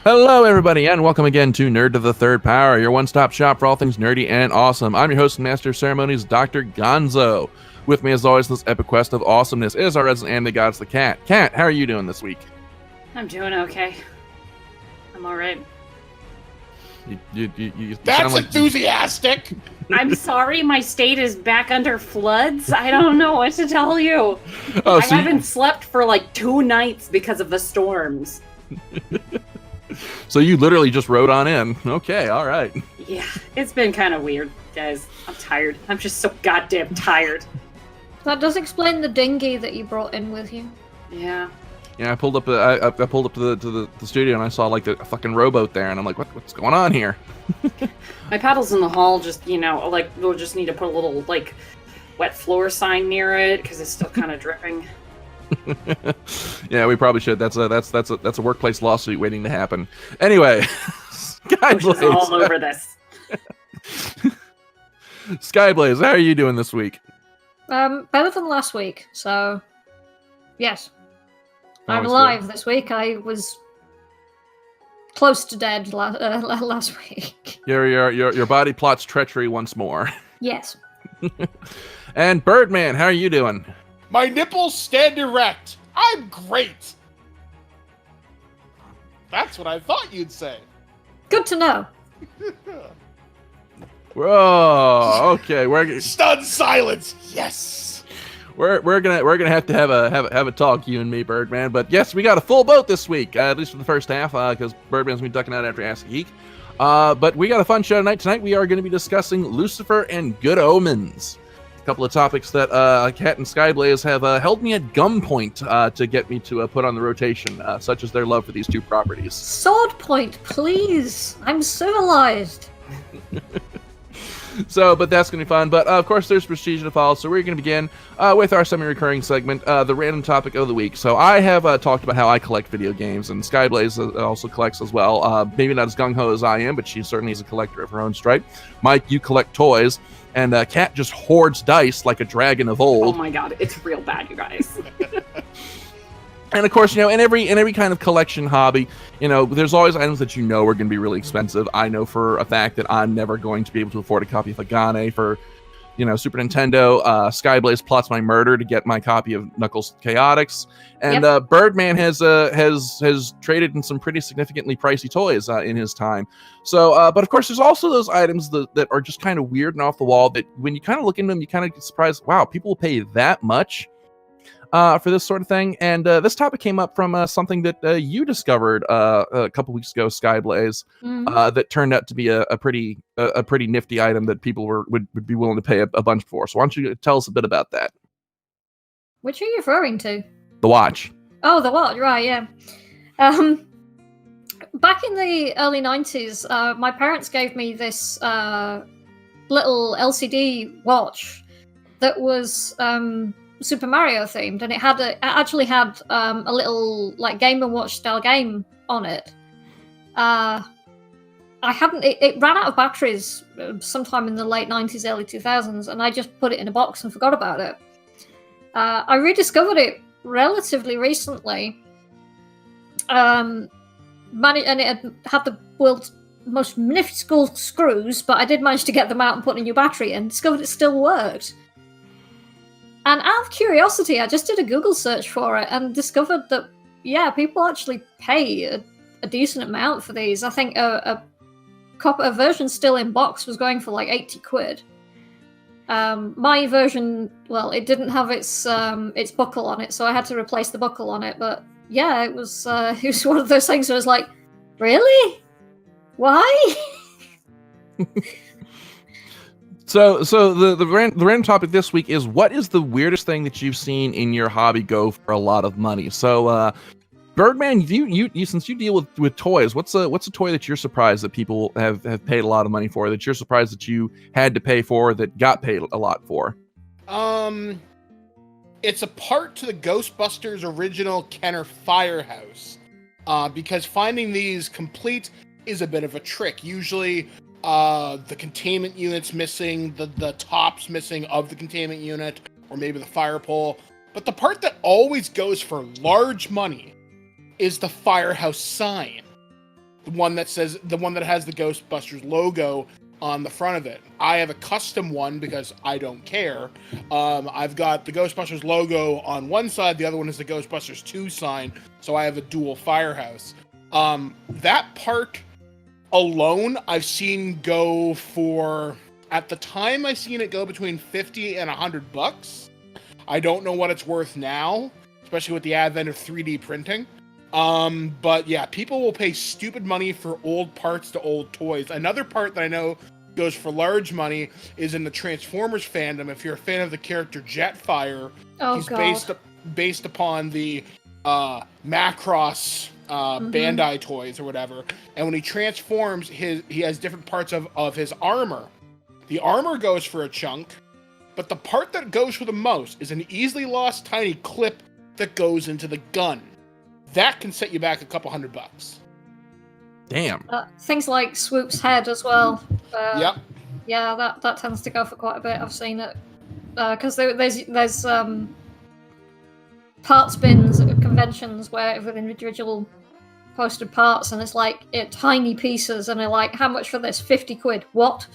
Hello, everybody, and welcome again to Nerd to the Third Power, your one-stop shop for all things nerdy and awesome. I'm your host and master of ceremonies, Dr. Gonzo. With me, as always, this epic quest of awesomeness is our resident anime goddess, the Cat. Cat, how are you doing this week? I'm doing okay. I'm all right. You That's sound like enthusiastic. I'm sorry my state is back under floods. I don't know what to tell you. I haven't slept for like 2 nights because of the storms. So you literally just rode on in. Okay, all right. Yeah, it's been kind of weird, guys. I'm tired. I'm just so goddamn tired. That does explain the dinghy that you brought in with you. Yeah. Yeah, I pulled up. I pulled up to the studio and I saw like a fucking rowboat there, and I'm like, what's going on here? My paddles in the hall just, like we'll just need to put a little like wet floor sign near it because it's still kind of dripping. Yeah, we probably should. That's a workplace lawsuit waiting to happen. Anyway, Skyblaze, all over this. Skyblaze, how are you doing this week? Better than last week. So, yes, I'm Always alive good. this week. I was close to dead last week. Your body plots treachery once more. Yes. And Birdman, how are you doing? My nipples stand erect. I'm great. That's what I thought you'd say. Good to know. Whoa, okay, Stunned silence. Yes. we're gonna have to have a talk, you and me, Birdman. But yes, we got a full boat this week, at least for the first half, because Birdman's been ducking out after Ask a Geek. But we got a fun show tonight. Tonight we are going to be discussing Lucifer and Good Omens. A couple of topics that Cat and Skyblaze have held me at gunpoint to get me to put on the rotation, such as their love for these two properties. Sword point, please. I'm civilized. So, but that's going to be fun. But of course, there's procedure to follow. So we're going to begin with our semi-recurring segment, the random topic of the week. So I have talked about how I collect video games, and Skyblaze also collects as well. Maybe not as gung-ho as I am, but she certainly is a collector of her own stripe. Mike, you collect toys. And Cat just hoards dice like a dragon of old. Oh my god, it's real bad, you guys. And of course, in every kind of collection hobby, there's always items that are going to be really expensive. I know for a fact that I'm never going to be able to afford a copy of Agane for, Super Nintendo. Skyblaze plots my murder to get my copy of Knuckles Chaotix, and Yep. Birdman has traded in some pretty significantly pricey toys in his time. So, but of course, there's also those items that are just kind of weird and off the wall that when you kind of look into them, you kind of get surprised. Wow, people will pay that much for this sort of thing. And this topic came up from something that you discovered a couple weeks ago, Skyblaze, that turned out to be a pretty nifty item that people would be willing to pay a bunch for. So why don't you tell us a bit about that? Which are you referring to? The watch. Oh, the watch, right, yeah. Back in the early 90s, my parents gave me this little LCD watch that was Super Mario themed, and it actually had a little like Game & Watch style game on it. It ran out of batteries sometime in the late 90s, early 2000s, and I just put it in a box and forgot about it. I rediscovered it relatively recently, and it had the world's most minuscule screws, but I did manage to get them out and put a new battery in, and discovered it still worked. And out of curiosity, I just did a Google search for it and discovered that, yeah, people actually pay a decent amount for these. I think a version still in box was going for like 80 quid. My version, well, it didn't have its buckle on it, so I had to replace the buckle on it. But yeah, it was one of those things where I was like, really? Why? So the random topic this week is, what is the weirdest thing that you've seen in your hobby go for a lot of money? So Birdman, you since you deal with toys, what's a toy that you're surprised that people have paid a lot of money for, that you're surprised that you had to pay for, that got paid a lot for? It's a part to the Ghostbusters original Kenner Firehouse, because finding these complete is a bit of a trick. Usually, the containment unit's missing, the top's missing of the containment unit, or maybe the fire pole. But the part that always goes for large money is the firehouse sign. the one that has the Ghostbusters logo on the front of it. I have a custom one because I don't care. I've got the Ghostbusters logo on one side, the other one is the Ghostbusters 2 sign, so I have a dual firehouse. That part alone I've seen go for, at the time I seen it go between $50 and $100. I don't know what it's worth now, especially with the advent of 3D printing. But yeah, people will pay stupid money for old parts to old toys. Another part that I know goes for large money is in the Transformers fandom. If you're a fan of the character Jetfire, he's based upon the Macross Bandai toys or whatever. And when he transforms, he has different parts of his armor. The armor goes for a chunk, but the part that goes for the most is an easily lost tiny clip that goes into the gun. That can set you back a couple $100. Damn. Things like Swoop's head as well. Yep. Yeah, that tends to go for quite a bit. I've seen it because there's parts bins at conventions where with individual posted parts, and it's like tiny pieces, and they're like, how much for this? 50 quid. What?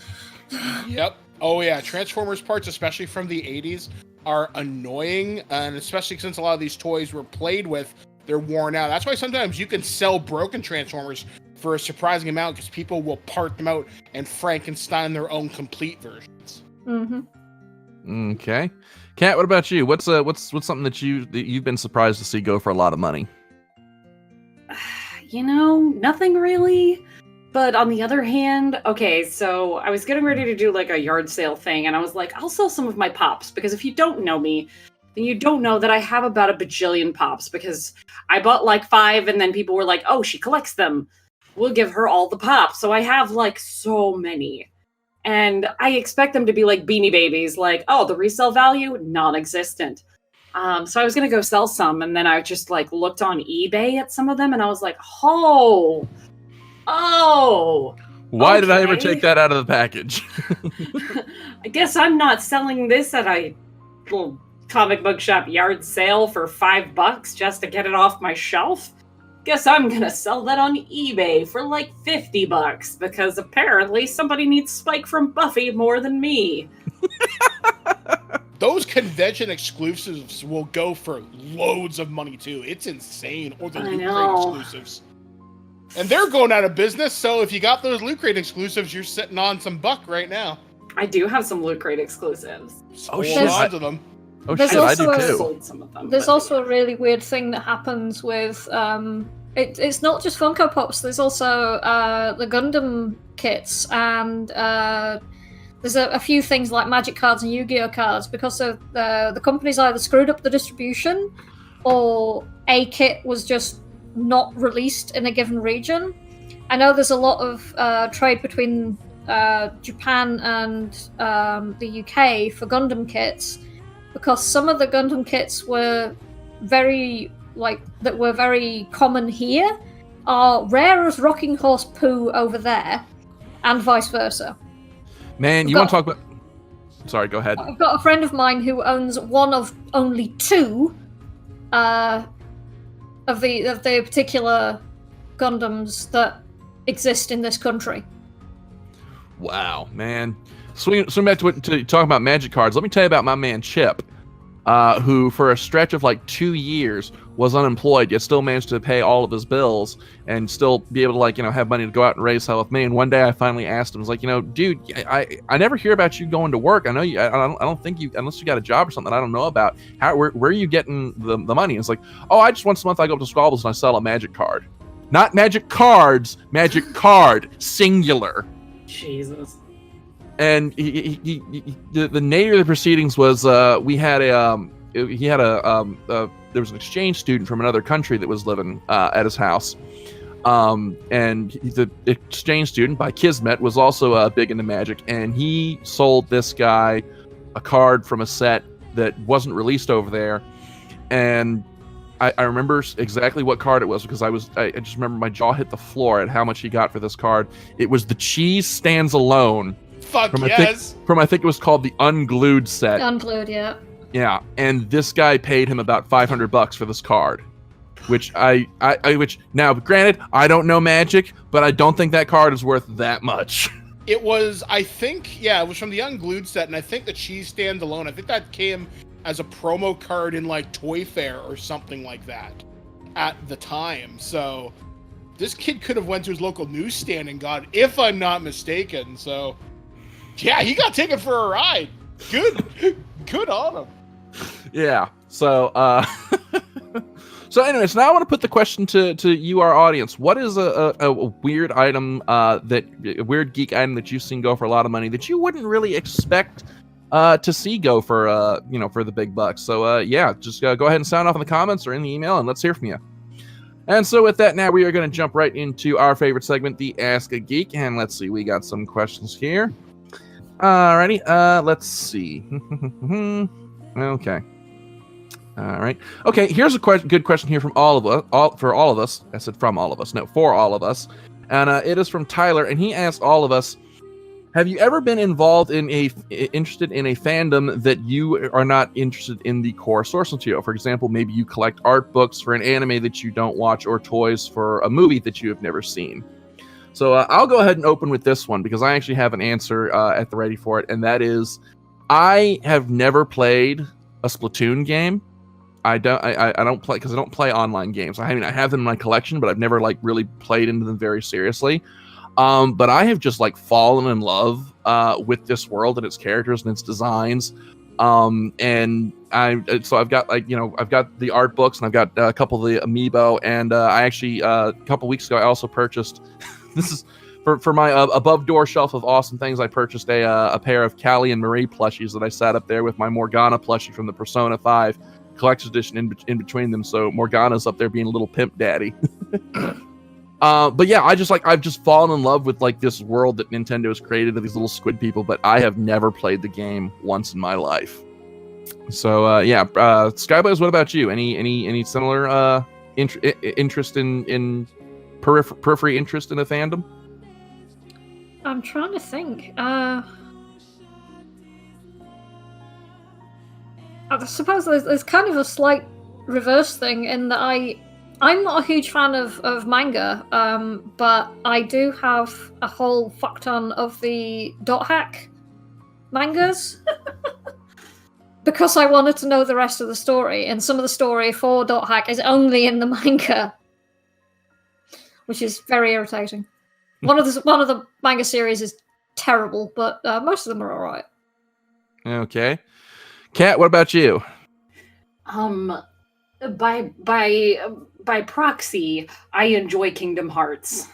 Yep. Oh yeah, Transformers parts, especially from the 80s, are annoying, and especially since a lot of these toys were played with, they're worn out. That's why sometimes you can sell broken Transformers for a surprising amount, because people will part them out and Frankenstein their own complete versions. Mm-hmm. Okay. Kat, what about you? What's something that you've been surprised to see go for a lot of money? Nothing really. But on the other hand, okay, so I was getting ready to do like a yard sale thing, and I was like, I'll sell some of my pops, because if you don't know me, then you don't know that I have about a bajillion pops, because I bought like 5, and then people were like, oh, she collects them. We'll give her all the pops. So I have like so many. And I expect them to be like Beanie Babies, like, oh, the resale value, non-existent. So I was going to go sell some, and then I just like looked on eBay at some of them, and I was like, oh, why did I ever take that out of the package? I guess I'm not selling this at a little comic book shop yard sale for $5 just to get it off my shelf. Guess I'm gonna sell that on eBay for like $50 because apparently somebody needs Spike from Buffy more than me. Those convention exclusives will go for loads of money too. It's insane. Or the Loot Crate exclusives. And they're going out of business, so if you got those Loot Crate exclusives, you're sitting on some buck right now. I do have some Loot Crate exclusives. Oh shit! I do too. Sold some of them, there's also a really weird thing that happens with it's not just Funko Pops. There's also the Gundam kits, and there's a few things like Magic cards and Yu-Gi-Oh cards, because of the companies either screwed up the distribution, or a kit was just not released in a given region. I know there's a lot of trade between Japan and the UK for Gundam kits, because some of the Gundam kits were very common here are rare as rocking horse poo over there, and vice versa. Man, you want to talk about... Sorry, go ahead. I've got a friend of mine who owns one of only 2 of the particular Gundams that exist in this country. Wow, man. Swing back to talking about Magic cards. Let me tell you about my man Chip, who for a stretch of like 2 years was unemployed, yet still managed to pay all of his bills and still be able to have money to go out and raise hell with me. And one day I finally asked him, I was like, dude, I never hear about you going to work. I know you. I don't think you, unless you got a job or something I don't know about. Where are you getting the money? And it's like, oh, I just once a month I go up to Squabbles and I sell a Magic card. Not Magic cards, Magic card, singular. Jesus. And the nature of the proceedings was there was an exchange student from another country that was living at his house, and the exchange student by Kismet was also big into Magic, and he sold this guy a card from a set that wasn't released over there, and I remember exactly what card it was, because I just remember my jaw hit the floor at how much he got for this card. It was the Cheese Stands Alone. Fuck yes! I think it was called the Unglued set. Unglued, yeah. Yeah, and this guy paid him about $500 for this card. which which now, granted, I don't know Magic, but I don't think that card is worth that much. It was, I think, yeah, it was from the Unglued set, and I think the Cheese Stand alone, I think that came as a promo card in like Toy Fair or something like that at the time. So this kid could have went to his local newsstand and got it, if I'm not mistaken. So yeah, he got taken for a ride. Good on him. Yeah. So so anyways, now I want to put the question to you, our audience. What is a weird item, a weird geek item that you've seen go for a lot of money that you wouldn't really expect to see go for for the big bucks? So yeah, just go ahead and sound off in the comments or in the email, and let's hear from you. And so with that, now we are going to jump right into our favorite segment, the Ask a Geek, and let's see, we got some questions here. Alrighty, let's see. Okay. All right. Okay, here's a good question here from all of us. I said from all of us. No, for all of us. And it is from Tyler, and he asked all of us, have you ever been interested in a fandom that you are not interested in the core source material? For example, maybe you collect art books for an anime that you don't watch or toys for a movie that you have never seen. So I'll go ahead and open with this one because I actually have an answer at the ready for it, and that is I have never played a Splatoon game. I don't play because I don't play online games. I mean, I have them in my collection, but I've never like really played into them very seriously. But I have just like fallen in love with this world and its characters and its designs. And I've got I've got the art books and I've got a couple of the amiibo, and I actually a couple weeks ago I also purchased this is for my above door shelf of awesome things. I purchased a pair of Callie and Marie plushies that I sat up there with my Morgana plushie from the Persona 5 collector's edition in between them. So Morgana's up there being a little pimp daddy. But yeah, I've just fallen in love with like this world that Nintendo has created of these little squid people, but I have never played the game once in my life. So yeah, Skyblaze, what about you? Any similar interest in periphery interest in a fandom? I'm trying to think. I suppose there's kind of a slight reverse thing in that I'm not a huge fan of manga, but I do have a whole fuck ton of the dot hack mangas because I wanted to know the rest of the story, and some of the story for dot hack is only in the manga, which is very irritating. One of the manga series is terrible, but most of them are all right. Okay. Kat, what about you? By proxy, I enjoy Kingdom Hearts.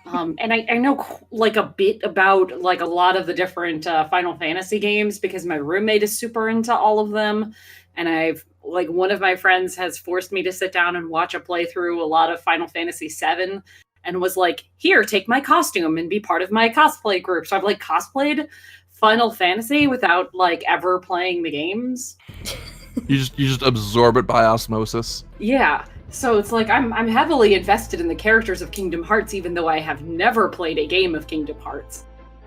And I know like a bit about like a lot of the different Final Fantasy games because my roommate is super into all of them, and I've like one of my friends has forced me to sit down and watch a playthrough a lot of Final Fantasy VII, and was like, "Here, take my costume and be part of my cosplay group." So I've like cosplayed Final Fantasy without like ever playing the games. You just absorb it by osmosis. Yeah. So it's like I'm heavily invested in the characters of Kingdom Hearts, even though I have never played a game of Kingdom Hearts.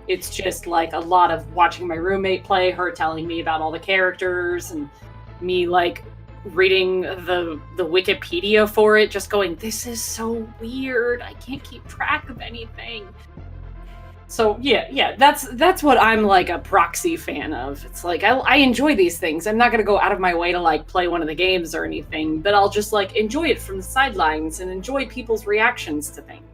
It's just like a lot of watching my roommate play, her telling me about all the characters, and me like reading the Wikipedia for it, just going, "This is so weird. I can't keep track of anything." So yeah, that's what I'm like a proxy fan of. It's like I enjoy these things. I'm not gonna go out of my way to like play one of the games or anything, but I'll just like enjoy it from the sidelines and enjoy people's reactions to things.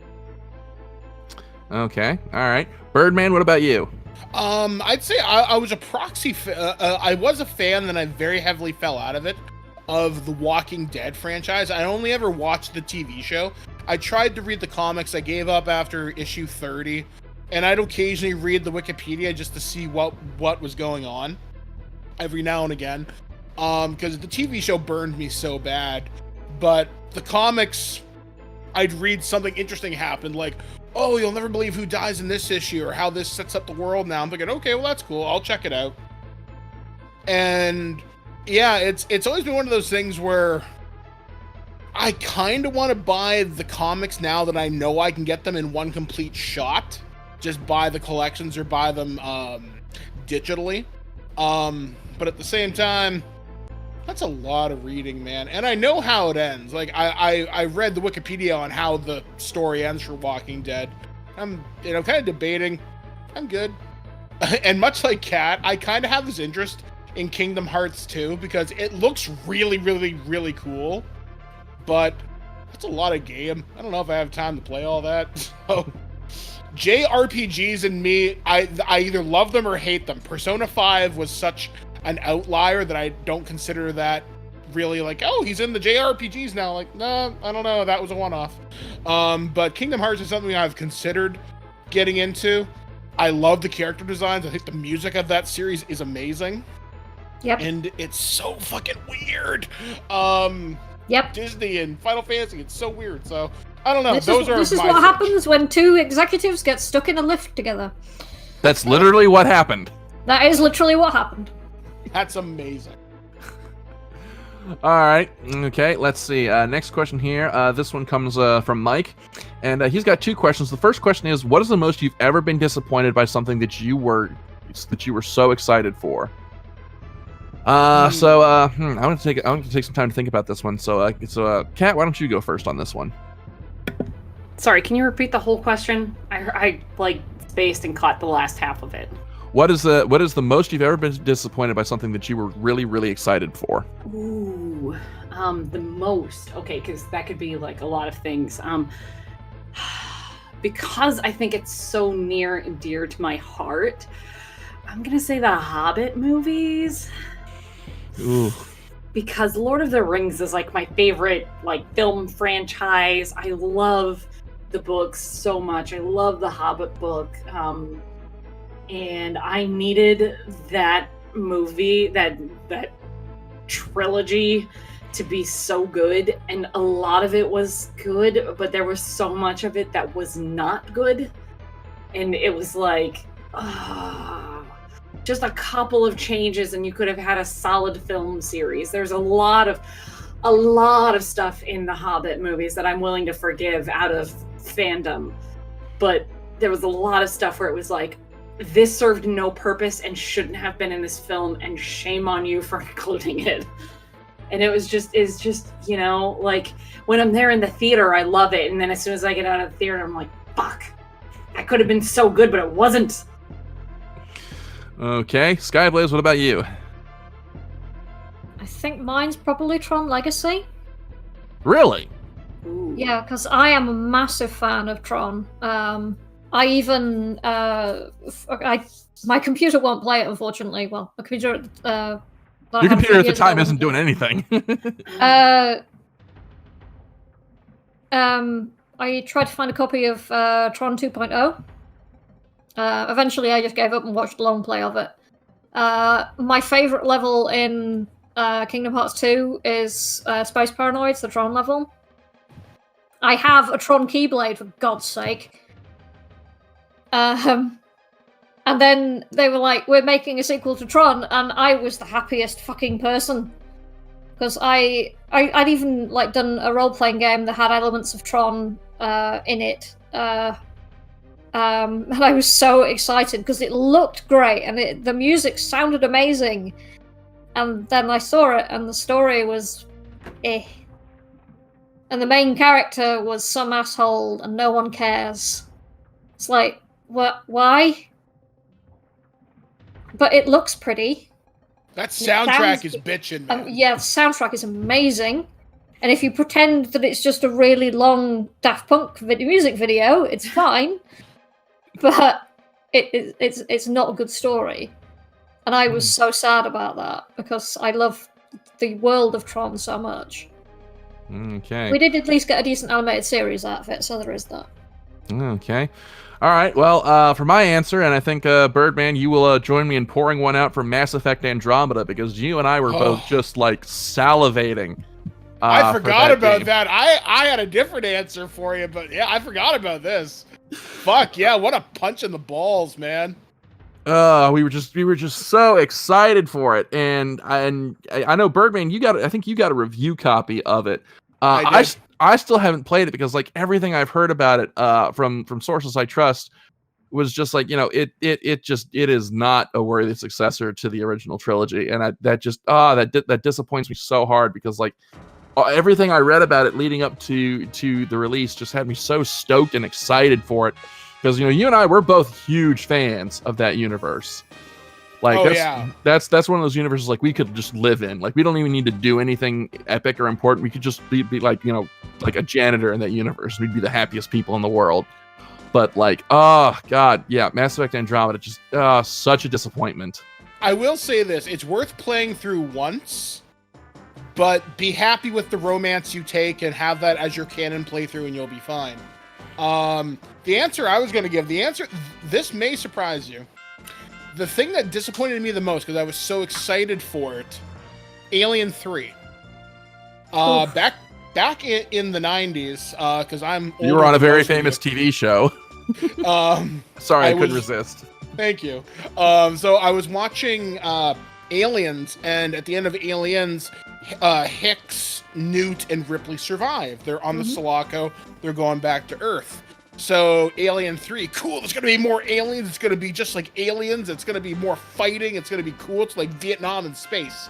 Okay, all right. Birdman, what about you? I'd say I was a proxy. I was a fan, then I very heavily fell out of it. Of the Walking Dead franchise. I only ever watched the TV show. I tried to read the comics. I gave up after issue 30. And I'd occasionally read the Wikipedia just to see what was going on every now and again. Because the TV show burned me so bad. But the comics, I'd read something interesting happened, like, "Oh, you'll never believe who dies in this issue," or how this sets up the world now. I'm thinking, okay, well, that's cool. I'll check it out. And yeah, it's always been one of those things where I kind of want to buy the comics now that I know I can get them in one complete shot. Just buy the collections or buy them digitally. But at the same time, That's a lot of reading, man. And I know how it ends. Like, I read the Wikipedia on how the story ends for Walking Dead. I'm, kind of debating. I'm good. And much like Kat, I kind of have this interest in Kingdom Hearts 2 because it looks really, really, really cool. But that's a lot of game. I don't know if I have time to play all that. So, JRPGs and me, I either love them or hate them. Persona 5 was such an outlier that I don't consider that really like, oh, he's in the JRPGs now. Like, no, I don't know. That was a one-off. But Kingdom Hearts is something I've considered getting into. I love the character designs. I think the music of that series is amazing. Yep. And it's so fucking weird. Yep. Disney and Final Fantasy, it's so weird. So, I don't know. This is my what switch. happens when two executives get stuck in a lift together. That's literally what happened. That is literally what happened. That's amazing. All right. Okay. Let's see. Next question here. This one comes from Mike, and he's got two questions. The first question is, what is the most you've ever been disappointed by something that you were so excited for? So I'm gonna take some time to think about this one. So Kat, why don't you go first on this one? Sorry, can you repeat the whole question? I like spaced and caught the last half of it. What is the most you've ever been disappointed by something that you were really, really excited for? Ooh, the most. Okay, because that could be like a lot of things. Because I think it's so near and dear to my heart, I'm gonna say the Hobbit movies. Ooh. Because Lord of the Rings is like my favorite like film franchise. I love the books so much. I love the Hobbit book. And I needed that movie, that trilogy to be so good. And a lot of it was good, but there was so much of it that was not good. And it was like, just a couple of changes and you could have had a solid film series. There's a lot of stuff in the Hobbit movies that I'm willing to forgive out of fandom. But there was a lot of stuff where it was like, this served no purpose and shouldn't have been in this film, and shame on you for including it. And it's just, like when I'm there in the theater, I love it. And then as soon as I get out of the theater, I'm like, fuck, that could have been so good, but it wasn't. Okay, Skyblaze, what about you? I think mine's probably Tron Legacy. Really? Ooh. Yeah, because I am a massive fan of Tron. I even my computer won't play it, unfortunately. Well, the computer Your computer at the time isn't doing anything. I tried to find a copy of Tron 2.0. Eventually, I just gave up and watched a long play of it. My favorite level in Kingdom Hearts 2 is Space Paranoids, the Tron level. I have a Tron Keyblade, for God's sake. And then they were like, we're making a sequel to Tron, and I was the happiest fucking person. Because I'd even like done a role-playing game that had elements of Tron in it. And I was so excited because it looked great and the music sounded amazing. And then I saw it and the story was eh. And the main character was some asshole and no one cares. It's like, what? Why? But it looks pretty. That soundtrack is bitchin', man. Yeah, the soundtrack is amazing. And if you pretend that it's just a really long Daft Punk music video, it's fine. But it's not a good story. And I was so sad about that because I love the world of Tron so much. Okay. We did at least get a decent animated series out of it, so there is that. Okay. All right. Well, for my answer, and I think Birdman, you will join me in pouring one out for Mass Effect Andromeda because you and I were both just like salivating. I forgot about game. that. I had a different answer for you, but yeah, I forgot about this. Fuck yeah! What a punch in the balls, man. We were just so excited for it, and I know Birdman, I think you got a review copy of it. I still haven't played it because like everything I've heard about it from sources I trust, was just like, it is not a worthy successor to the original trilogy, and that disappoints me so hard, because like everything I read about it leading up to the release just had me so stoked and excited for it, because you and I, we're both huge fans of that universe. Like that's one of those universes like we could just live in. Like we don't even need to do anything epic or important. We could just be like like a janitor in that universe. We'd be the happiest people in the world. But like, oh god, yeah, Mass Effect Andromeda, just such a disappointment. I will say this: it's worth playing through once, but be happy with the romance you take and have that as your canon playthrough, and you'll be fine. The answer I was going to give, this may surprise you. The thing that disappointed me the most, because I was so excited for it, Alien 3. Back in the 90s, because I'm older. You were on a very famous TV show. Sorry, I couldn't resist. Thank you. So I was watching Aliens, and at the end of Aliens, Hicks, Newt, and Ripley survive. They're on the Sulaco. They're going back to Earth. So Alien 3, cool. There's going to be more aliens. It's going to be just like Aliens. It's going to be more fighting. It's going to be cool. It's like Vietnam in space.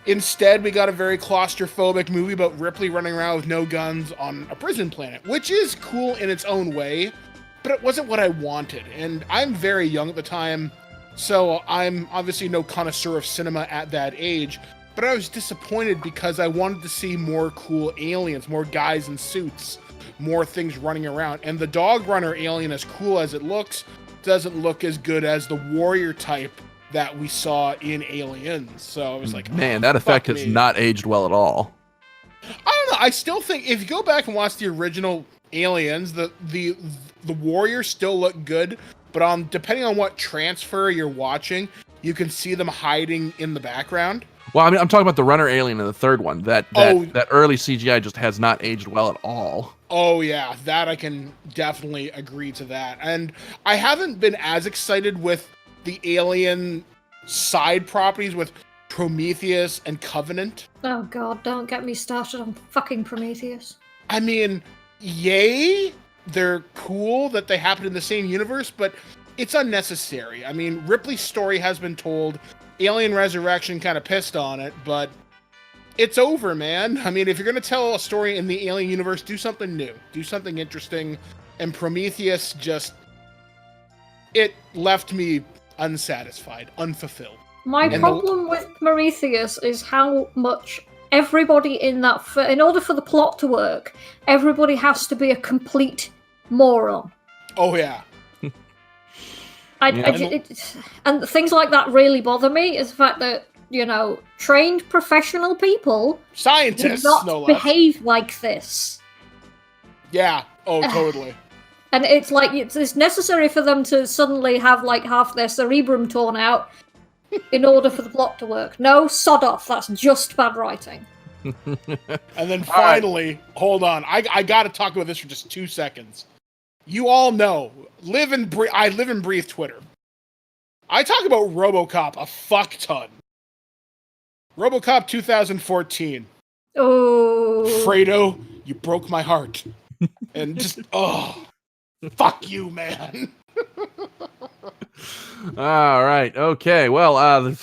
Instead, we got a very claustrophobic movie about Ripley running around with no guns on a prison planet, which is cool in its own way, but it wasn't what I wanted. And I'm very young at the time, so I'm obviously no connoisseur of cinema at that age, but I was disappointed because I wanted to see more cool aliens, more guys in suits, more things running around. And the dog runner alien, as cool as it looks, doesn't look as good as the warrior type that we saw in Aliens. So I was like, man, that effect has not aged well at all. I don't know. I still think if you go back and watch the original Aliens, the warriors still look good, but depending on what transfer you're watching, you can see them hiding in the background. Well, I mean, I'm talking about the runner alien in the third one. That early CGI just has not aged well at all. Oh yeah, that I can definitely agree to that. And I haven't been as excited with the Alien side properties with Prometheus and Covenant. Oh god, don't get me started on fucking Prometheus. I mean, yay, they're cool that they happen in the same universe, but it's unnecessary. I mean, Ripley's story has been told. Alien Resurrection kind of pissed on it, but it's over, man. I mean, if you're going to tell a story in the Alien universe, do something new. Do something interesting. And Prometheus it left me unsatisfied, unfulfilled. My problem with Prometheus is how much everybody in that... in order for the plot to work, everybody has to be a complete moron. Oh, yeah. And things like that really bother me, is the fact that, trained professional people... Scientists, do not no less. behave like this. Yeah. Oh, totally. And it's like, it's necessary for them to suddenly have, like, half their cerebrum torn out in order for the plot to work. No, sod off. That's just bad writing. And then finally, hold on. I got to talk about this for just 2 seconds. You all know, I live and breathe Twitter. I talk about RoboCop a fuck ton. RoboCop 2014. Oh. Fredo, you broke my heart. And just, fuck you, man. All right. Okay. Well,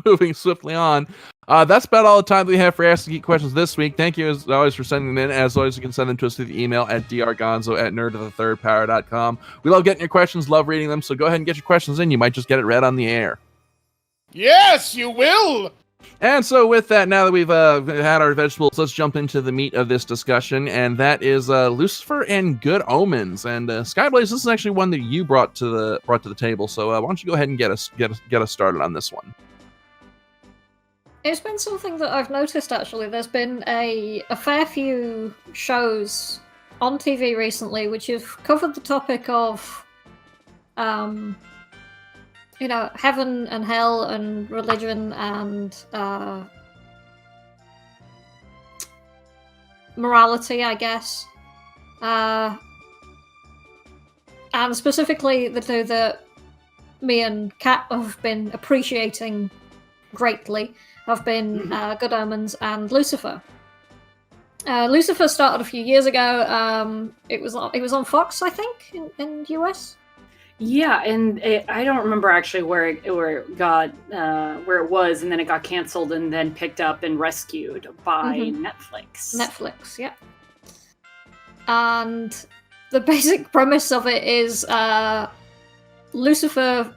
moving swiftly on. That's about all the time we have for Ask the Geek questions this week. Thank you, as always, for sending them in. As always, you can send them to us through the email at drgonzo@nerdofthethirdpower.com. We love getting your questions, love reading them, so go ahead and get your questions in. You might just get it read on the air. Yes, you will! And so with that, now that we've had our vegetables, let's jump into the meat of this discussion, and that is Lucifer and Good Omens. And Skyblaze, this is actually one that you brought to the table, so why don't you go ahead and get us started on this one? It's been something that I've noticed, actually. There's been a fair few shows on TV recently which have covered the topic of, heaven and hell and religion and morality, I guess. And specifically the two that me and Kat have been appreciating greatly have been Good Omens and Lucifer. Lucifer started a few years ago. It was on Fox, I think, in the US. Yeah, and I don't remember actually where it got where it was, and then it got canceled and then picked up and rescued by Netflix. Netflix, yeah. And the basic premise of it is Lucifer,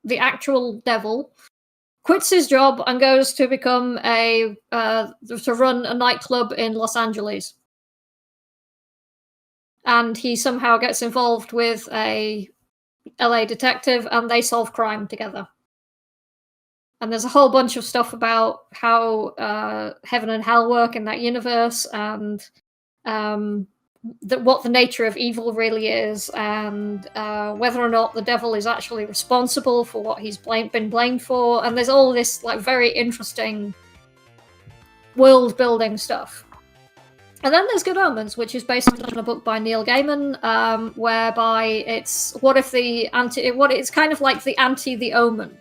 the actual devil, quits his job and goes to become to run a nightclub in Los Angeles. And he somehow gets involved with a LA detective, and they solve crime together. And there's a whole bunch of stuff about how heaven and hell work in that universe, and what the nature of evil really is, and whether or not the devil is actually responsible for what he's been blamed for. And there's all this like very interesting world building stuff. And then there's Good Omens, which is based on a book by Neil Gaiman, whereby it's it's kind of like the anti-The Omen.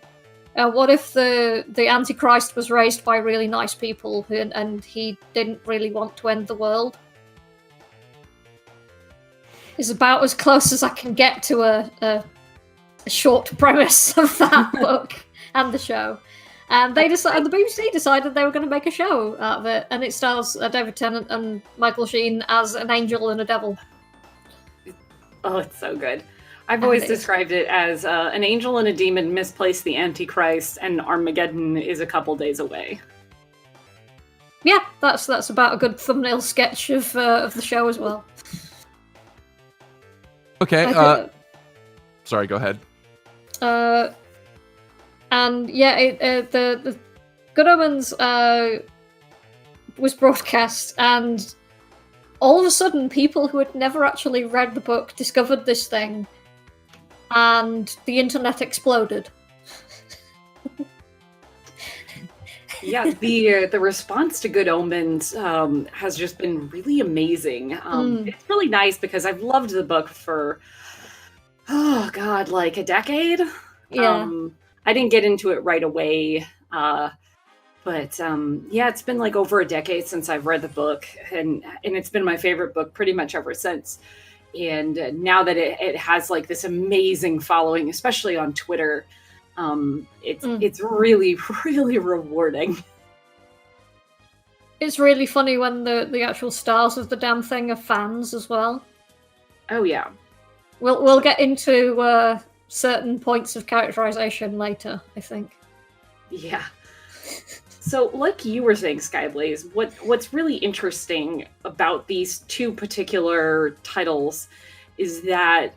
What if the Antichrist was raised by really nice people and he didn't really want to end the world? Is about as close as I can get to a short premise of that book and the show. And the BBC decided they were going to make a show out of it, and it stars David Tennant and Michael Sheen as an angel and a devil. Oh, it's so good. I've always described it as an angel and a demon misplace the Antichrist, and Armageddon is a couple days away. Yeah, that's about a good thumbnail sketch of the show as well. Okay. Sorry, go ahead. And yeah, the Good Omens was broadcast, and all of a sudden, people who had never actually read the book discovered this thing, and the internet exploded. Yeah, the response to Good Omens has just been really amazing. It's really nice because I've loved the book for like a decade. Yeah. I didn't get into it right away, but yeah, it's been like over a decade since I've read the book, and it's been my favorite book pretty much ever since. And now that it has like this amazing following, especially on Twitter, it's really, really rewarding. It's really funny when the actual stars of the damn thing are fans as well. Oh yeah, we'll get into certain points of characterization later, I think. Yeah. So, like you were saying, Skyblaze, what's really interesting about these two particular titles is that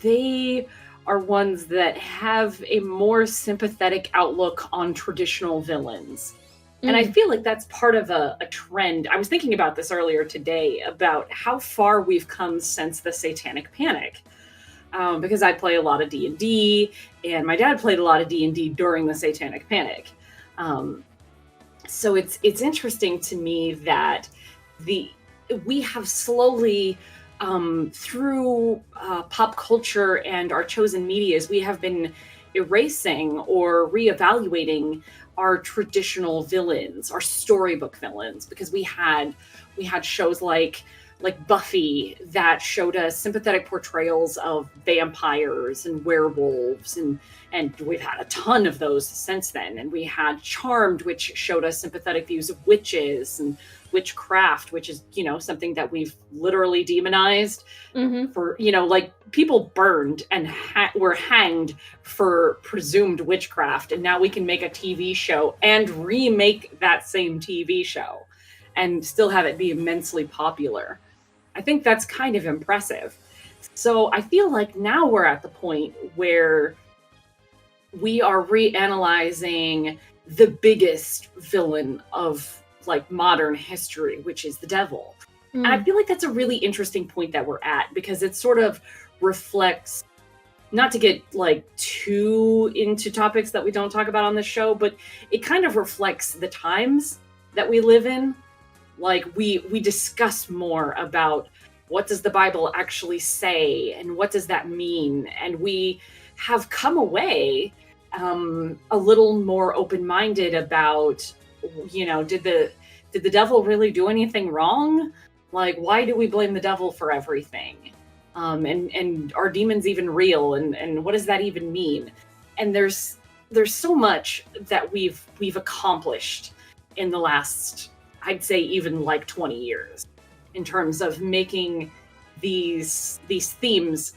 they are ones that have a more sympathetic outlook on traditional villains. And I feel like that's part of a trend. I was thinking about this earlier today, about how far we've come since the Satanic Panic. Because I play a lot of D&D, and my dad played a lot of D&D during the Satanic Panic. So it's interesting to me that we have slowly, through pop culture and our chosen medias, we have been erasing or reevaluating our traditional villains, our storybook villains, because we had shows like Buffy that showed us sympathetic portrayals of vampires and werewolves, and we've had a ton of those since then. And we had Charmed, which showed us sympathetic views of witches and witchcraft, which is, something that we've literally demonized for, like people burned and were hanged for presumed witchcraft. And now we can make a TV show and remake that same TV show and still have it be immensely popular. I think that's kind of impressive. So I feel like now we're at the point where we are reanalyzing the biggest villain of like modern history, which is the devil. And I feel like that's a really interesting point that we're at, because it sort of reflects, not to get like too into topics that we don't talk about on this show, but it kind of reflects the times that we live in. Like we discuss more about what does the Bible actually say and what does that mean, and we have come away a little more open-minded about, did the devil really do anything wrong? Like, why do we blame the devil for everything? and are demons even real, and what does that even mean? And there's so much that we've accomplished in the last, I'd say, even like 20 years in terms of making these themes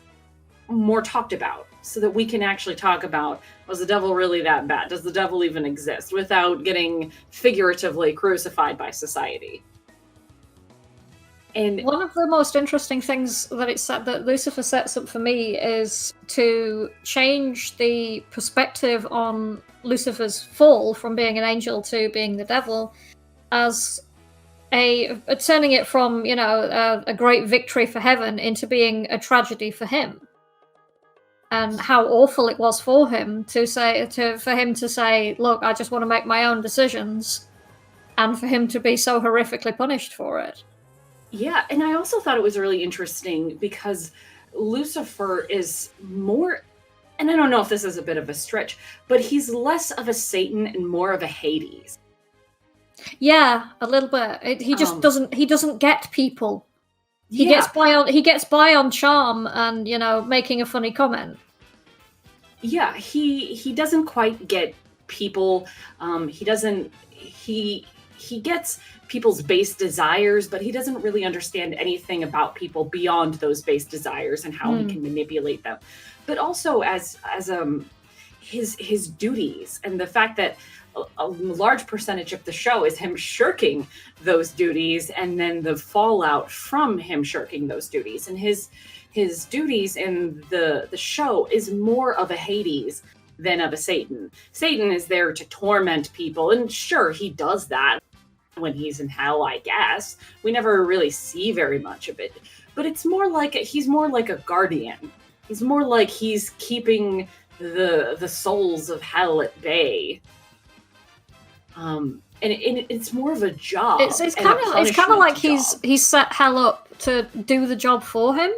more talked about, so that we can actually talk about, was the devil really that bad? Does the devil even exist? Without getting figuratively crucified by society. And one of the most interesting things that Lucifer sets up for me is to change the perspective on Lucifer's fall from being an angel to being the devil, as turning it from a great victory for heaven into being a tragedy for him, and how awful it was for him to say, look, I just want to make my own decisions, and for him to be so horrifically punished for it. Yeah, and I also thought it was really interesting because Lucifer is more, and I don't know if this is a bit of a stretch, but he's less of a Satan and more of a Hades. Yeah, a little bit. He just doesn't get people. He Yeah. gets by on charm and making a funny comment. Yeah, he doesn't quite get people. He gets people's base desires, but he doesn't really understand anything about people beyond those base desires and how he can manipulate them. But also as his duties, and the fact that a large percentage of the show is him shirking those duties, and then the fallout from him shirking those duties. And his duties in the show is more of a Hades than of a Satan. Satan is there to torment people, and sure, he does that when he's in hell, I guess. We never really see very much of it. But it's more like he's more like a guardian. He's more like he's keeping the souls of hell at bay. And it's more of a job. It's kind of like he's set hell up to do the job for him.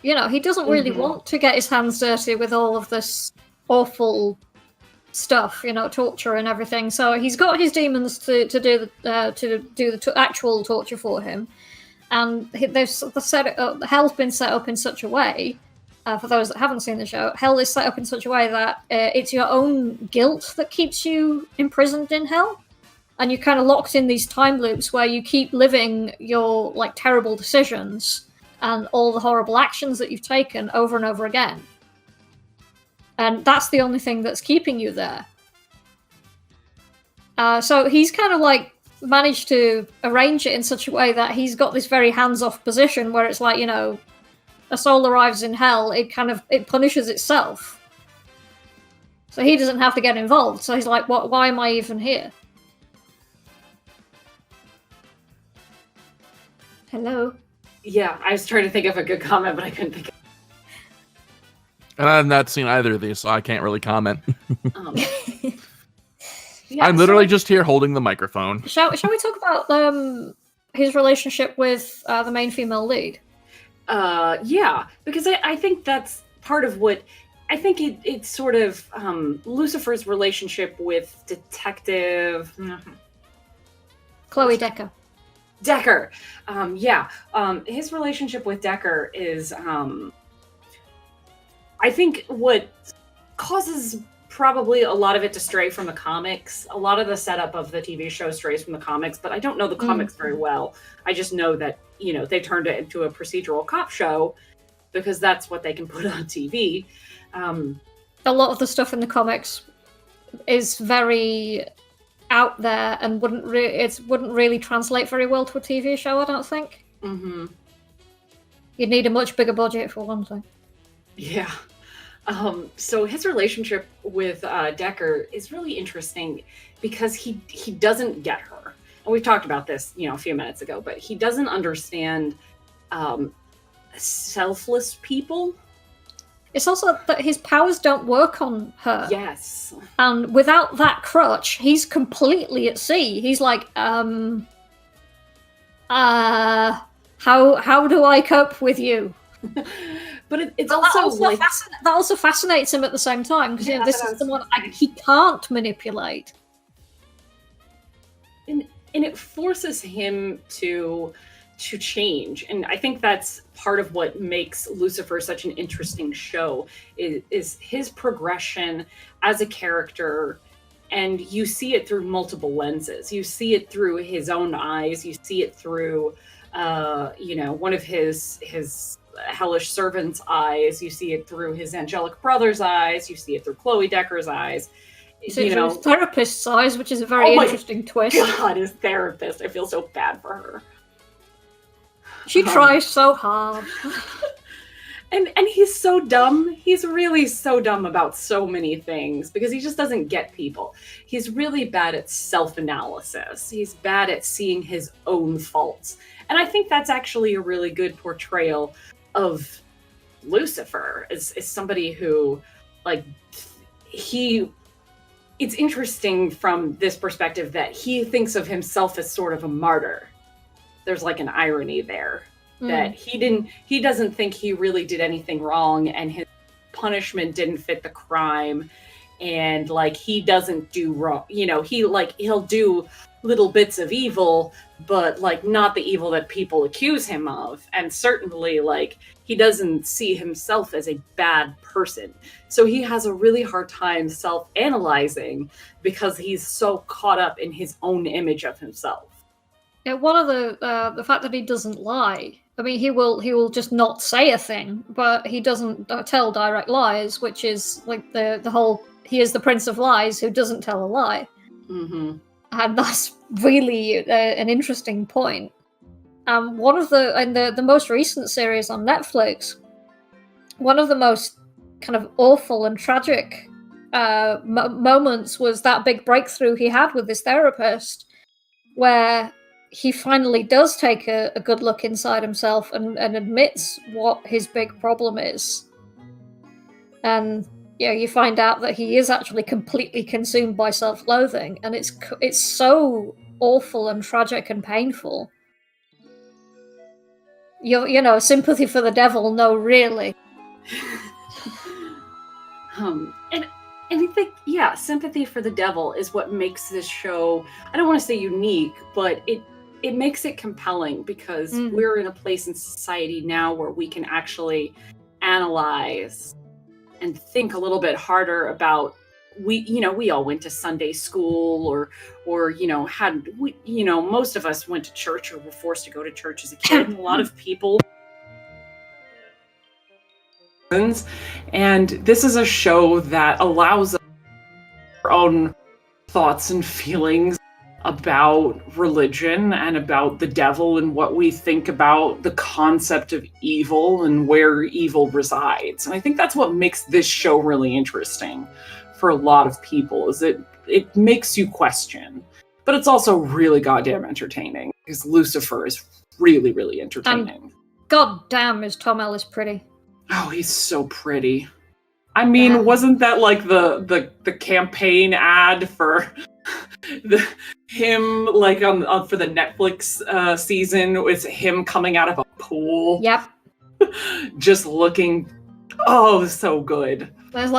He doesn't really want to get his hands dirty with all of this awful stuff, torture and everything. So he's got his demons to do the actual torture for him, and hell's been set up in such a way. For those that haven't seen the show, hell is set up in such a way that it's your own guilt that keeps you imprisoned in hell, and you're kind of locked in these time loops where you keep living your terrible decisions and all the horrible actions that you've taken over and over again. And that's the only thing that's keeping you there. So he's kind of managed to arrange it in such a way that he's got this very hands-off position where it's like, a soul arrives in hell, it punishes itself. So he doesn't have to get involved. So he's like, why am I even here? Hello? Yeah, I was trying to think of a good comment, but I couldn't think of. And I've not seen either of these, so I can't really comment. Yeah, I'm literally just here holding the microphone. Shall we talk about his relationship with the main female lead? Yeah, because I think that's part of what I think it's sort of Lucifer's relationship with Detective Chloe Decker. His relationship with Decker is I think what causes probably a lot of it to stray from the comics. A lot of the setup of the TV show strays from the comics, but I don't know the comics very well. I just know that, they turned it into a procedural cop show because that's what they can put on TV. A lot of the stuff in the comics is very out there and wouldn't really translate very well to a TV show, I don't think. Mm-hmm. You'd need a much bigger budget for one thing. Yeah. So his relationship with Decker is really interesting because he doesn't get her. And we've talked about this, a few minutes ago, but he doesn't understand selfless people. It's also that his powers don't work on her. Yes. And without that crutch, he's completely at sea. He's like, how do I cope with you? But it's also that also fascinates him at the same time, because this is someone he can't manipulate. And it forces him to to change. And I think that's part of what makes Lucifer such an interesting show is his progression as a character. And you see it through multiple lenses. You see it through his own eyes. You see it through, one of his hellish servant's eyes. You see it through his angelic brother's eyes. You see it through Chloe Decker's eyes. His therapist's eyes, which is a very interesting twist. God, his therapist. I feel so bad for her. She tries so hard. And he's so dumb. He's really so dumb about so many things because he just doesn't get people. He's really bad at self-analysis. He's bad at seeing his own faults. And I think that's actually a really good portrayal of Lucifer as somebody who, it's interesting from this perspective that he thinks of himself as sort of a martyr. There's an irony there. That he doesn't think he really did anything wrong, and his punishment didn't fit the crime, and he doesn't do wrong. He'll do little bits of evil, but not the evil that people accuse him of. And certainly he doesn't see himself as a bad person. So he has a really hard time self-analyzing because he's so caught up in his own image of himself. Yeah, one of the fact that he doesn't lie. I mean, he will just not say a thing, but he doesn't tell direct lies, which is the whole. He is the Prince of Lies who doesn't tell a lie, and that's really an interesting point. One of the most recent series on Netflix, one of the most kind of awful and tragic moments was that big breakthrough he had with his therapist, where he finally does take a good look inside himself and admits what his big problem is. And you find out that he is actually completely consumed by self-loathing, and it's so awful and tragic and painful. Sympathy for the devil, no, really. And I think, sympathy for the devil is what makes this show, I don't want to say unique, but it makes it compelling because we're in a place in society now where we can actually analyze and think a little bit harder about, we all went to Sunday school or most of us went to church or were forced to go to church as a kid. And a lot of people. And this is a show that allows us our own thoughts and feelings about religion and about the devil and what we think about the concept of evil and where evil resides. And I think that's what makes this show really interesting for a lot of people, is it makes you question. But it's also really goddamn entertaining, because Lucifer is really, really entertaining. God damn, is Tom Ellis pretty. Oh, he's so pretty. I mean, wasn't that the campaign ad for him on for the Netflix season? It's him coming out of a pool. Yep. Just looking so good. There's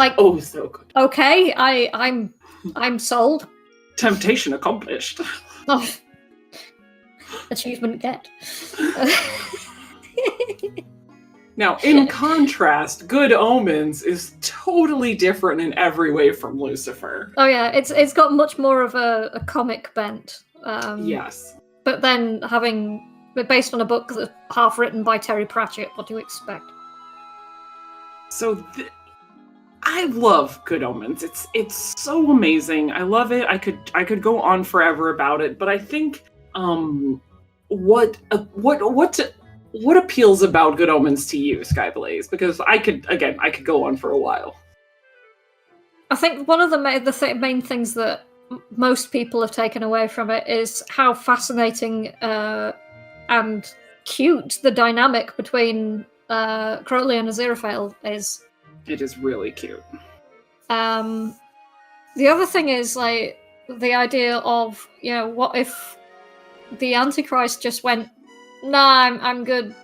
so good. Okay, I'm sold. Temptation accomplished. Oh. Achievement get. Now, in contrast, Good Omens is totally different in every way from Lucifer. Oh yeah, it's got much more of a comic bent. Yes. But then based on a book that's half written by Terry Pratchett, what do you expect? So I love Good Omens. It's so amazing. I love it. I could go on forever about it, but I think what appeals about Good Omens to you, Skyblaze? Because I could go on for a while. I think one of the main things that most people have taken away from it is how fascinating and cute the dynamic between Crowley and Aziraphale is. It is really cute. The other thing is the idea of what if the Antichrist just went, "Nah, I'm good.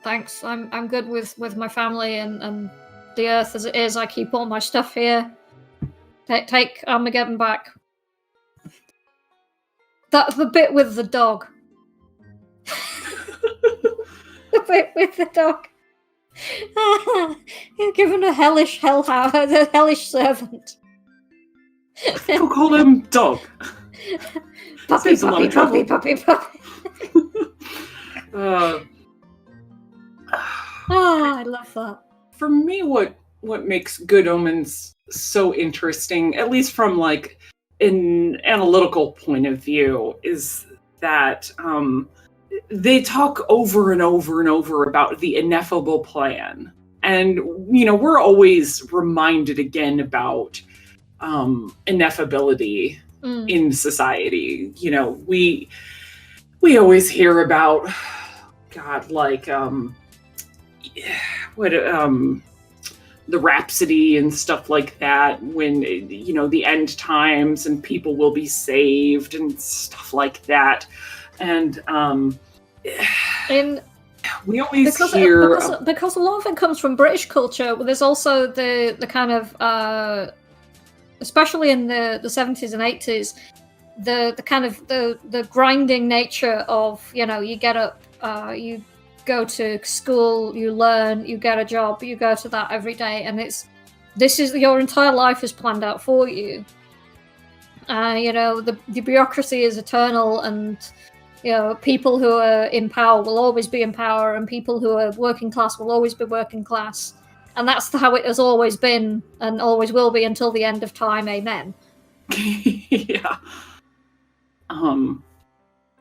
Thanks. I'm good with my family and the Earth as it is. I keep all my stuff here. Take Armageddon back." That the bit with the dog. with the dog. He's given a hellish a hellish servant. Who called him dog? Puppy, Saves a lot puppy, of puppy, trouble. puppy, puppy. I love that. For me, what makes Good Omens so interesting, at least from like an analytical point of view, is that they talk over and over and over about the ineffable plan. And, you know, we're always reminded again about ineffability in society. You know, we always hear about, God, like, the Rhapsody and stuff like that, when, you know, the end times and people will be saved and stuff like that. And we always hear because a lot of it comes from British culture. There's also the kind of especially in the 70s and 80s, the kind of the grinding nature of, you know, you get up, you go to school, you learn, you get a job, you go to that every day, and this is your entire life is planned out for you. You know, the bureaucracy is eternal, and, you know, people who are in power will always be in power, and people who are working class will always be working class. And that's how it has always been and always will be until the end of time. Amen. Yeah.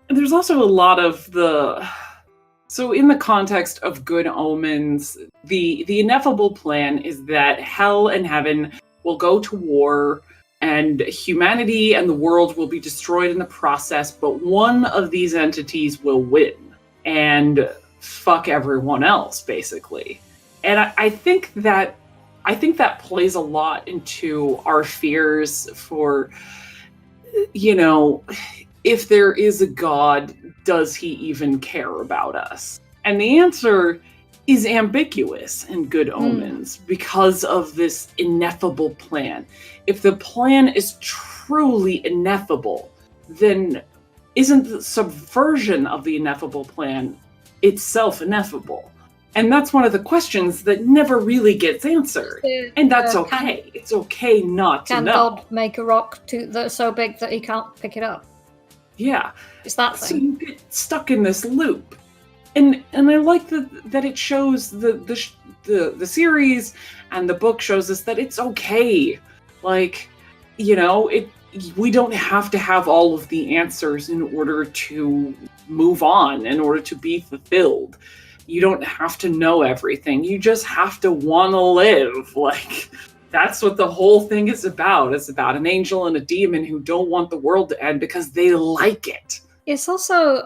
There's also a lot of so in the context of Good Omens, the ineffable plan is that hell and heaven will go to war, and humanity and the world will be destroyed in the process, but one of these entities will win and fuck everyone else, basically. And I think that plays a lot into our fears for, you know, if there is a God, does he even care about us? And the answer is ambiguous in Good Omens because of this ineffable plan. If the plan is truly ineffable, then isn't the subversion of the ineffable plan itself ineffable? And that's one of the questions that never really gets answered. And that's okay. It's okay not to know. Can God make a rock that's so big that he can't pick it up? Yeah. It's that thing. So you get stuck in this loop. And I like that it shows the series and the book shows us that it's okay. Like, you know, we don't have to have all of the answers in order to move on, in order to be fulfilled. You don't have to know everything. You just have to want to live. Like, that's what the whole thing is about. It's about an angel and a demon who don't want the world to end because they like it. It's also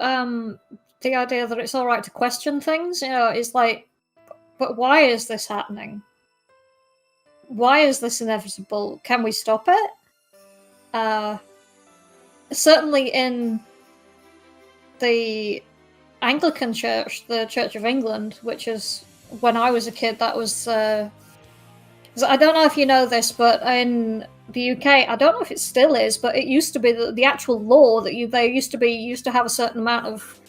the idea that it's all right to question things. You know, it's like, but why is this happening? Why is this inevitable? Can we stop it? Certainly in the Anglican Church, the Church of England, which is, when I was a kid, that was... I don't know if you know this, but in the UK, I don't know if it still is, but it used to be the actual law that they used to have a certain amount of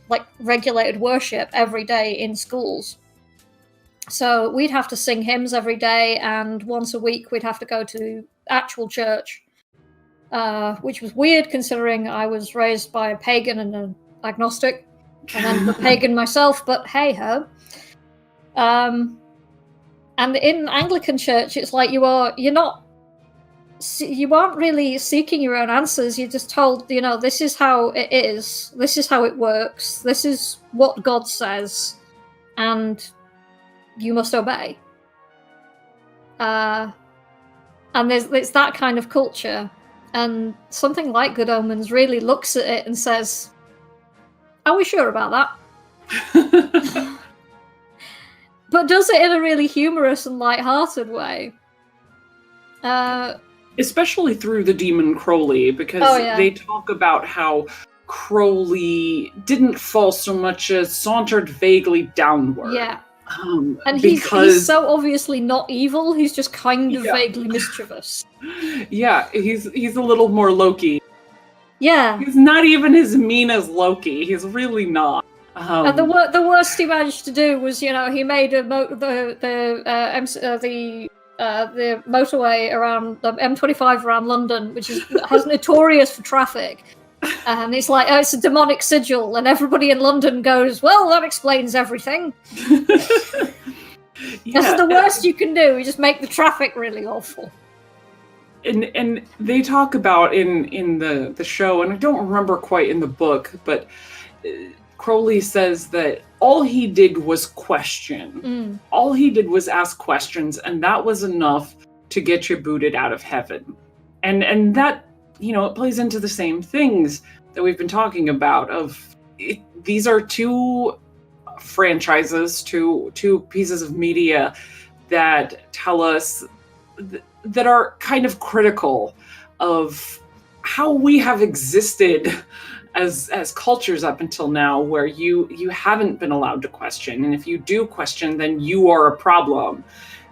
like regulated worship every day in schools. So we'd have to sing hymns every day, and once a week we'd have to go to actual church, which was weird considering I was raised by a pagan and an agnostic, and then a pagan myself, but hey ho. And in Anglican Church, it's like you aren't really seeking your own answers. You're just told, you know, this is how it is, this is how it works, this is what God says, and you must obey. And it's that kind of culture, and something like Good Omens really looks at it and says, are we sure about that? But does it in a really humorous and light-hearted way. Especially through the demon Crowley, because they talk about how Crowley didn't fall so much as sauntered vaguely downward. Yeah. And he's so obviously not evil, he's just kind of vaguely mischievous. Yeah, he's a little more Loki. Yeah. He's not even as mean as Loki. He's really not. And the worst he managed to do was, he made the motorway around the M25 around London, which has notorious for traffic. And it's like, it's a demonic sigil, and everybody in London goes, well, that explains everything. That's the worst you can do. You just make the traffic really awful. And they talk about in the show, and I don't remember quite in the book, but Crowley says that all he did was question. All he did was ask questions, and that was enough to get you booted out of heaven. And that, it plays into the same things that we've been talking about. These are two franchises, two pieces of media that tell us that are kind of critical of how we have existed as cultures up until now, where you haven't been allowed to question, and if you do question, then you are a problem.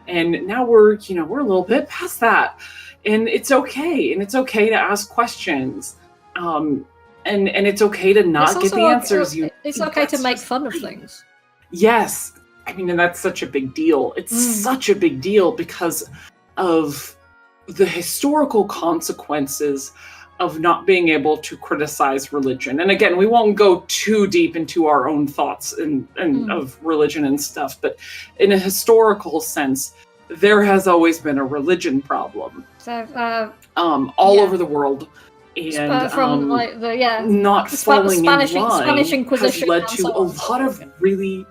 And now we're a little bit past that, and it's okay to ask questions, and it's okay to not get the answers it's okay to make fun of things. Yes, and that's such a big deal. It's such a big deal because of the historical consequences of not being able to criticize religion. And again, we won't go too deep into our own thoughts and of religion and stuff, but in a historical sense, there has always been a religion problem. So, all over the world. And from not following Spanish in line has led to a lot of really...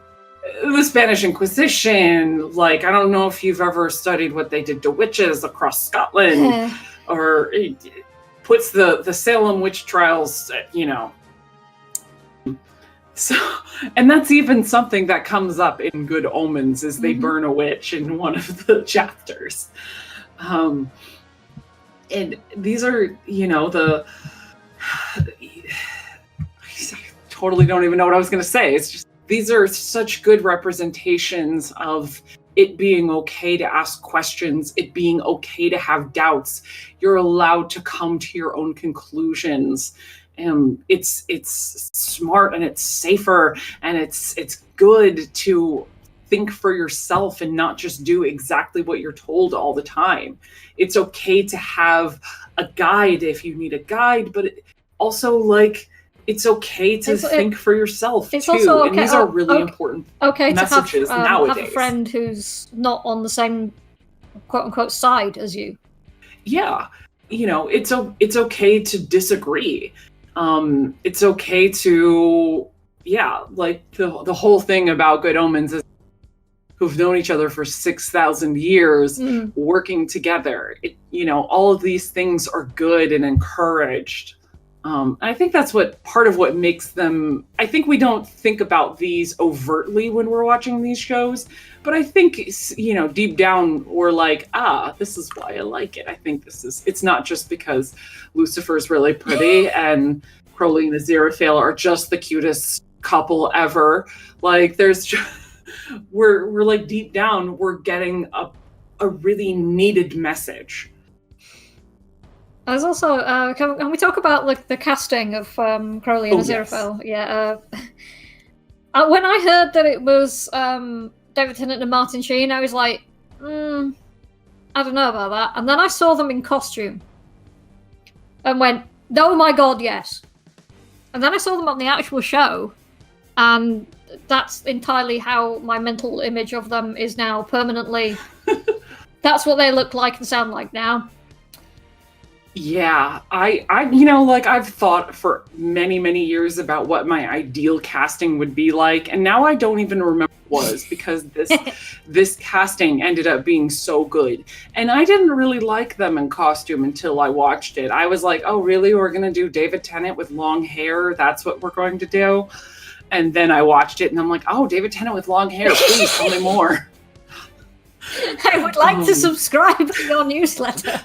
The Spanish Inquisition, I don't know if you've ever studied what they did to witches across Scotland, or it puts the Salem witch trials, So, and that's even something that comes up in Good Omens, is they burn a witch in one of the chapters. And these are, I totally don't even know what I was going to say. It's just, these are such good representations of it being okay to ask questions, it being okay to have doubts. You're allowed to come to your own conclusions. It's smart, and it's safer, and it's good to think for yourself and not just do exactly what you're told all the time. It's okay to have a guide if you need a guide, but it's okay to think for yourself too. Also okay, and these are really important messages to have, nowadays. Have a friend who's not on the same quote unquote side as you. Yeah, it's okay to disagree. It's okay to the whole thing about Good Omens is who've known each other for 6,000 years working together. All of these things are good and encouraged. I think that's part of what makes them. I think we don't think about these overtly when we're watching these shows, but I think deep down we're like, this is why I like it. I think it's not just because Lucifer's really pretty and Crowley and Aziraphale are just the cutest couple ever. There's just, we're deep down we're getting a really needed message. There's also, can we talk about the casting of Crowley and Aziraphale? Yes. Yeah. When I heard that it was David Tennant and Martin Sheen, I was like, I don't know about that. And then I saw them in costume and went, oh my god, yes. And then I saw them on the actual show, and that's entirely how my mental image of them is now permanently. That's what they look like and sound like now. Yeah, I've thought for many, many years about what my ideal casting would be like, and now I don't even remember what it was because this casting ended up being so good. And I didn't really like them in costume until I watched it. I was like, oh, really? We're going to do David Tennant with long hair? That's what we're going to do? And then I watched it, and I'm like, oh, David Tennant with long hair. Please tell me more. I would like to subscribe to your newsletter.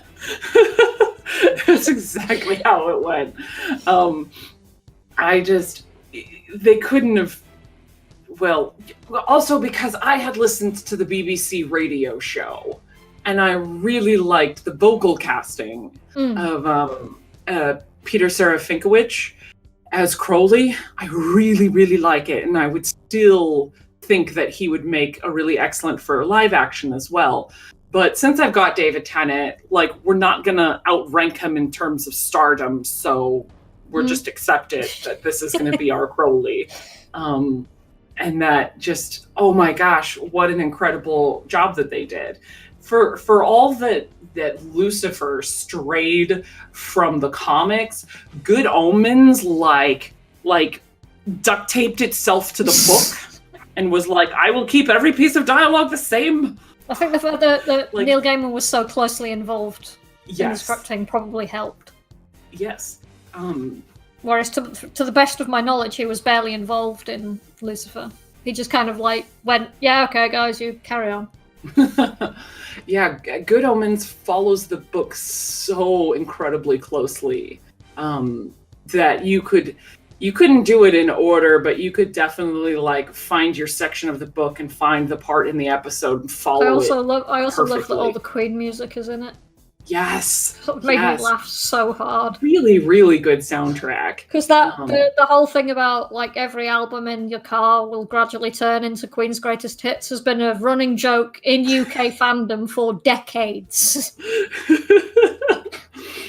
That's exactly how it went. They couldn't have. Well, also because I had listened to the BBC radio show, and I really liked the vocal casting of Peter Serafinkiewicz, as Crowley, I really, really like it, and I would still think that he would make a really excellent for live action as well. But since I've got David Tennant, like, we're not gonna outrank him in terms of stardom, so we're just accept it that this is gonna be our Crowley. And that just, oh my gosh, what an incredible job that they did. For all that Lucifer strayed from the comics, Good Omens like duct taped itself to the book and was like, I will keep every piece of dialogue the same. I think the fact that Like- Neil Gaiman was so closely involved in the Yes. scripting probably helped. Yes. Whereas to the best of my knowledge, he was barely involved in Lucifer. He just kind of like went, yeah, okay, guys, you carry on. Yeah, Good Omens follows the book so incredibly closely that you couldn't do it in order, but you could definitely like find your section of the book and find the part in the episode and follow I also it. love that all perfectly. the Queen music is in it. Yes, Sort of made yes. me laugh so hard. Really, really good soundtrack. Because the whole thing about like every album in your car will gradually turn into Queen's greatest hits has been a running joke in UK fandom for decades.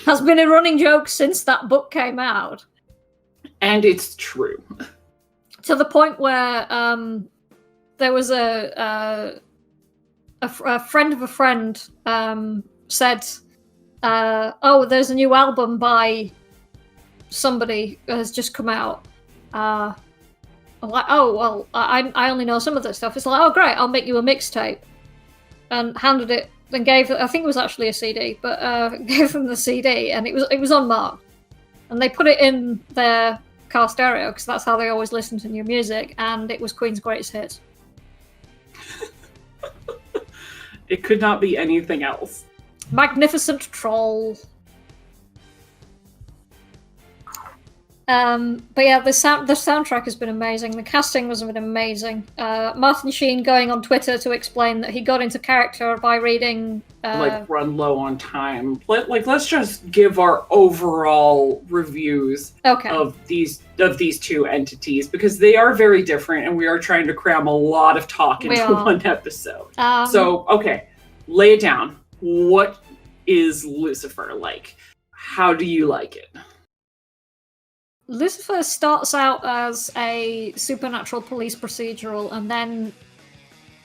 Has been a running joke since that book came out. And it's true. To the point where there was a friend of a friend said, "Oh, there's a new album by somebody has just come out." I'm like, "Oh, well, I only know some of this stuff." It's like, "Oh, great, I'll make you a mixtape," and handed it and gave. I think it was actually a CD, but gave them the CD, and it was unmarked, and they put it in their car stereo because that's how they always listen to new music, and it was Queen's greatest hits. It could not be anything else. Magnificent Troll. But yeah, the soundtrack has been amazing. The casting has been amazing. Martin Sheen going on Twitter to explain that he got into character by reading. Like run low on time. Let's just give our overall reviews Okay. of these two entities because they are very different, and we are trying to cram a lot of talk We into are. one episode. Um, So okay, lay it down. What is Lucifer like? How do you like it? Lucifer starts out as a supernatural police procedural and then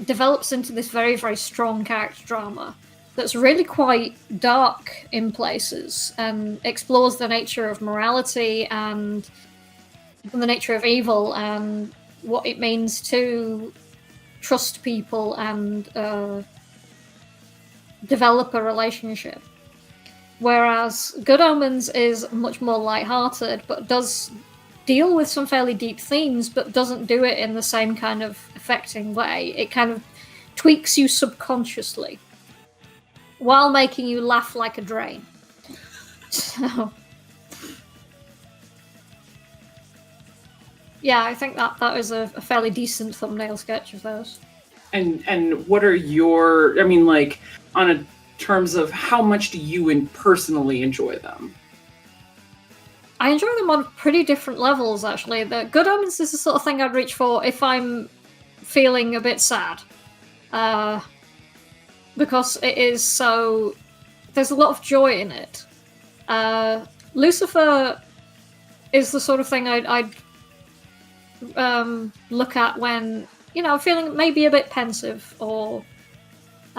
develops into this very, very strong character drama that's really quite dark in places and explores the nature of morality and the nature of evil and what it means to trust people and develop a relationship. Whereas Good Omens is much more lighthearted, but does deal with some fairly deep themes, but doesn't do it in the same kind of affecting way. It kind of tweaks you subconsciously while making you laugh like a drain. So, yeah, I think that is a fairly decent thumbnail sketch of those. And what are your? I mean, like on a terms of how much do you personally enjoy them? I enjoy them on pretty different levels, actually. The Good Omens is the sort of thing I'd reach for if I'm feeling a bit sad. Because it is so... There's a lot of joy in it. Lucifer is the sort of thing I'd look at when, I'm feeling maybe a bit pensive or...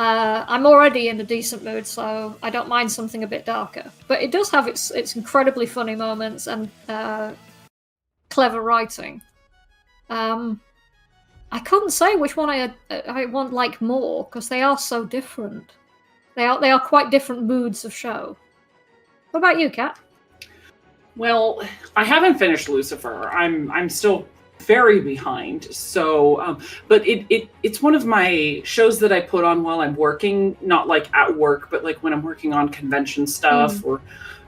I'm already in a decent mood, so I don't mind something a bit darker. But it does have its incredibly funny moments and clever writing. I couldn't say which one I want like more because they are so different. They are quite different moods of show. What about you, Kat? Well, I haven't finished Lucifer. I'm still very behind. So, but it's one of my shows that I put on while I'm working, not like at work, but like when I'm working on convention stuff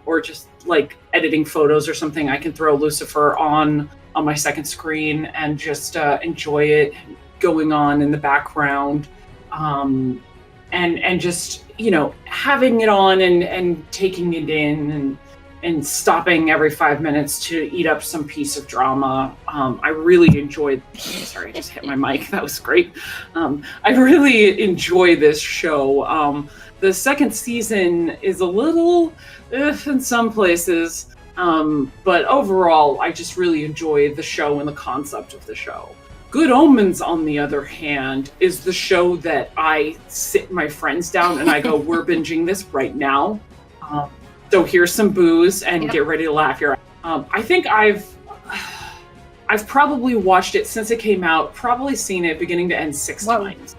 or just like editing photos or something. I can throw Lucifer on my second screen and just enjoy it going on in the background, and just having it on and taking it in and stopping every 5 minutes to eat up some piece of drama. I really enjoyed. Sorry, I just hit my mic. That was great. I really enjoy this show. The second season is a little in some places, but overall, I just really enjoy the show and the concept of the show. Good Omens, on the other hand, is the show that I sit my friends down and I go, "We're binging this right now." So here's some booze and get ready to laugh your ass. I think I've probably watched it since it came out, probably seen it beginning to end 6 times.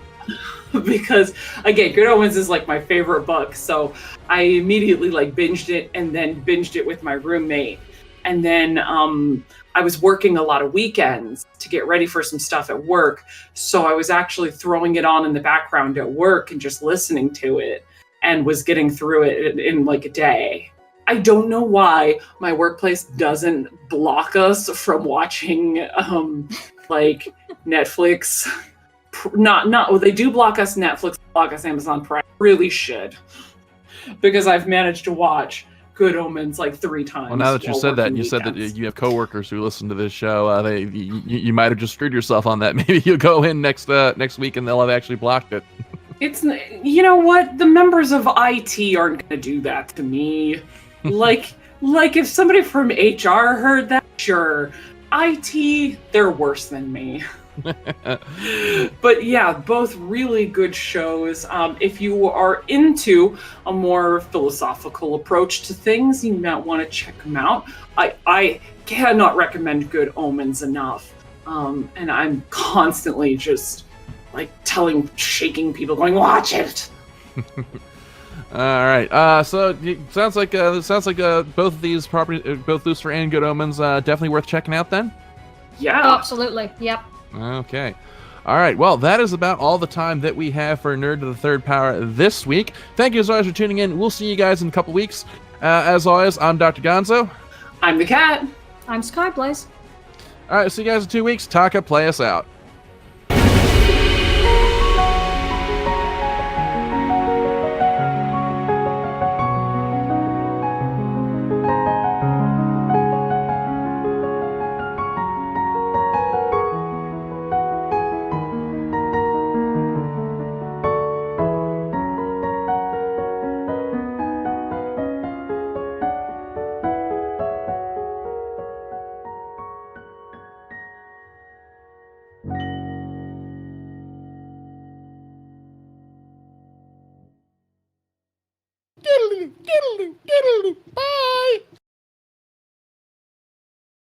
Because again, Good Omens is like my favorite book. So I immediately like binged it and then binged it with my roommate. And then I was working a lot of weekends to get ready for some stuff at work. So I was actually throwing it on in the background at work and just listening to it. And was getting through it in like a day. I don't know why my workplace doesn't block us from watching like Netflix. Well, they do block us Netflix, block us Amazon Prime. Really should, because I've managed to watch Good Omens like 3 times. Well, now that you said that, and you said that you have coworkers who listen to this show, you might have just screwed yourself on that. Maybe you'll go in next week and they'll have actually blocked it. It's, you know what? The members of IT aren't going to do that to me. like if somebody from HR heard that, sure. IT, they're worse than me. But yeah, both really good shows. If you are into a more philosophical approach to things, you might want to check them out. I cannot recommend Good Omens enough. And I'm constantly just like shaking people, going, "Watch it." All right. So it sounds like both of these properties, both Lucifer and Good Omens, definitely worth checking out. Then. Yeah. Absolutely. Yep. Okay. All right. Well, that is about all the time that we have for Nerd to the Third Power this week. Thank you as always for tuning in. We'll see you guys in a couple weeks. As always, I'm Dr. Gonzo. I'm the cat. I'm Skyblaze. All right. See you guys in 2 weeks. Taka, play us out.